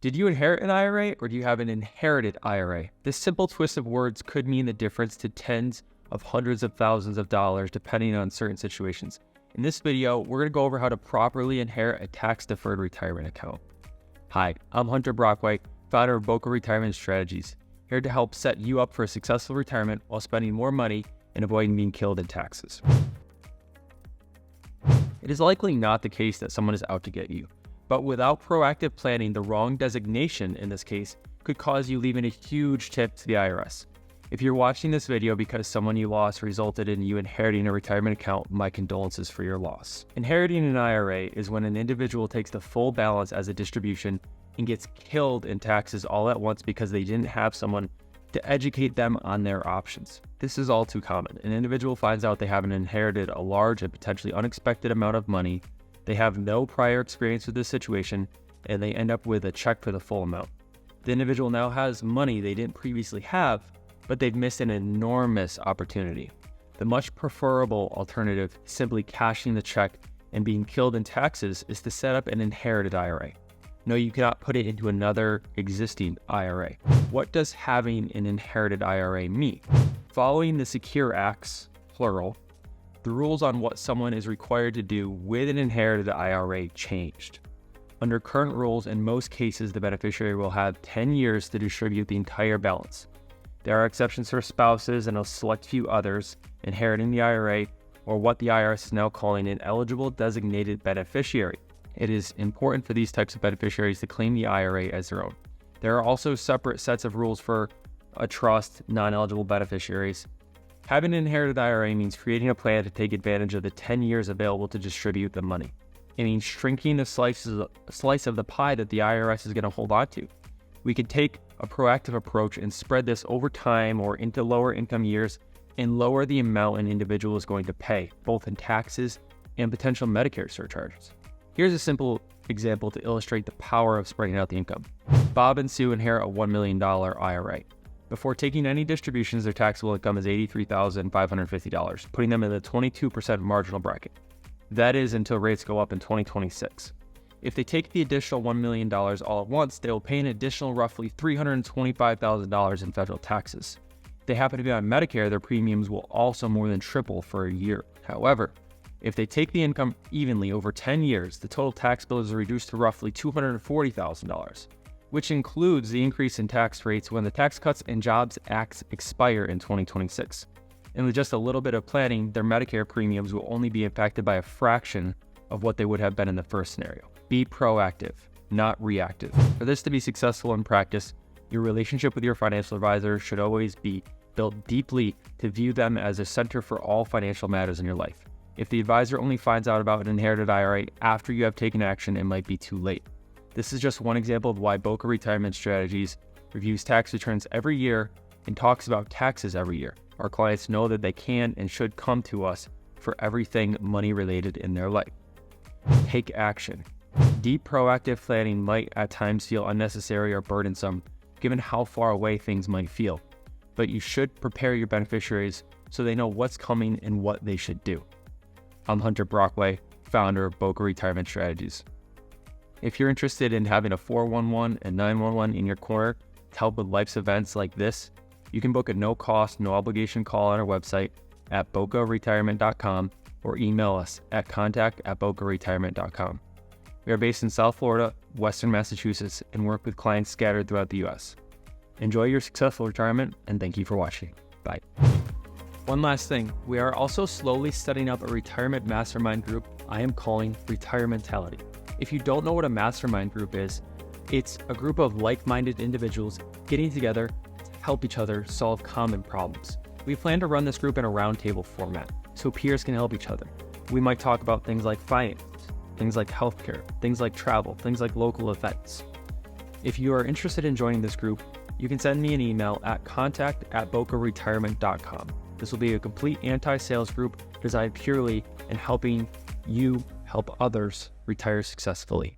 Did you inherit an IRA or do you have an inherited IRA? This simple twist of words could mean the difference to tens of hundreds of thousands of dollars depending on certain situations. In this video, we're going to go over how to properly inherit a tax-deferred retirement account. Hi, I'm Hunter Brockway, founder of Boca Retirement Strategies, here to help set you up for a successful retirement while spending more money and avoiding being killed in taxes. It is likely not the case that someone is out to get you, but without proactive planning, the wrong designation in this case could cause you leaving a huge tip to the IRS. If you're watching this video because someone you lost resulted in you inheriting a retirement account, my condolences for your loss. Inheriting an IRA is when an individual takes the full balance as a distribution and gets killed in taxes all at once because they didn't have someone to educate them on their options. This is all too common. An individual finds out they haven't inherited a large and potentially unexpected amount of money. They have no prior experience with this situation, and they end up with a check for the full amount. The individual now has money they didn't previously have, but they've missed an enormous opportunity. The much preferable alternative, simply cashing the check and being killed in taxes, is to set up an inherited IRA. No, you cannot put it into another existing IRA. What does having an inherited IRA mean? Following the Secure Acts, plural, the rules on what someone is required to do with an inherited IRA changed. Under current rules, in most cases, the beneficiary will have 10 years to distribute the entire balance. There are exceptions for spouses and a select few others inheriting the IRA, or what the IRS is now calling an eligible designated beneficiary. It is important for these types of beneficiaries to claim the IRA as their own. There are also separate sets of rules for a trust, non-eligible beneficiaries. Having an inherited IRA means creating a plan to take advantage of the 10 years available to distribute the money. It means shrinking the slice of the pie that the IRS is going to hold on to. We can take a proactive approach and spread this over time or into lower income years and lower the amount an individual is going to pay, both in taxes and potential Medicare surcharges. Here's a simple example to illustrate the power of spreading out the income. Bob and Sue inherit a $1 million IRA. Before taking any distributions, their taxable income is $83,550, putting them in the 22% marginal bracket. That is until rates go up in 2026. If they take the additional $1 million all at once, they will pay an additional roughly $325,000 in federal taxes. If they happen to be on Medicare, their premiums will also more than triple for a year. However, if they take the income evenly over 10 years, the total tax bill is reduced to roughly $240,000. which includes the increase in tax rates when the Tax Cuts and Jobs Acts expire in 2026. And with just a little bit of planning, their Medicare premiums will only be impacted by a fraction of what they would have been in the first scenario. Be proactive, not reactive. For this to be successful in practice, your relationship with your financial advisor should always be built deeply to view them as a center for all financial matters in your life. If the advisor only finds out about an inherited IRA after you have taken action, it might be too late. This is just one example of why Boca Retirement Strategies reviews tax returns every year and talks about taxes every year. Our clients know that they can and should come to us for everything money related in their life. Take action. Deep proactive planning might at times feel unnecessary or burdensome, given how far away things might feel. But you should prepare your beneficiaries so they know what's coming and what they should do. I'm Hunter Brockway, founder of Boca Retirement Strategies. If you're interested in having a 411 and 911 in your corner to help with life's events like this, you can book a no-cost, no-obligation call on our website at bocaretirement.com or email us at contact@bocaretirement.com. We are based in South Florida, Western Massachusetts, and work with clients scattered throughout the U.S. Enjoy your successful retirement, and thank you for watching. Bye. One last thing, we are also slowly setting up a retirement mastermind group I am calling Retirementality. If you don't know what a mastermind group is, it's a group of like-minded individuals getting together to help each other solve common problems. We plan to run this group in a roundtable format, so peers can help each other. We might talk about things like finance, things like healthcare, things like travel, things like local events. If you are interested in joining this group, you can send me an email at contact@bocaretirement.com. This will be a complete anti-sales group designed purely in helping you help others retire successfully.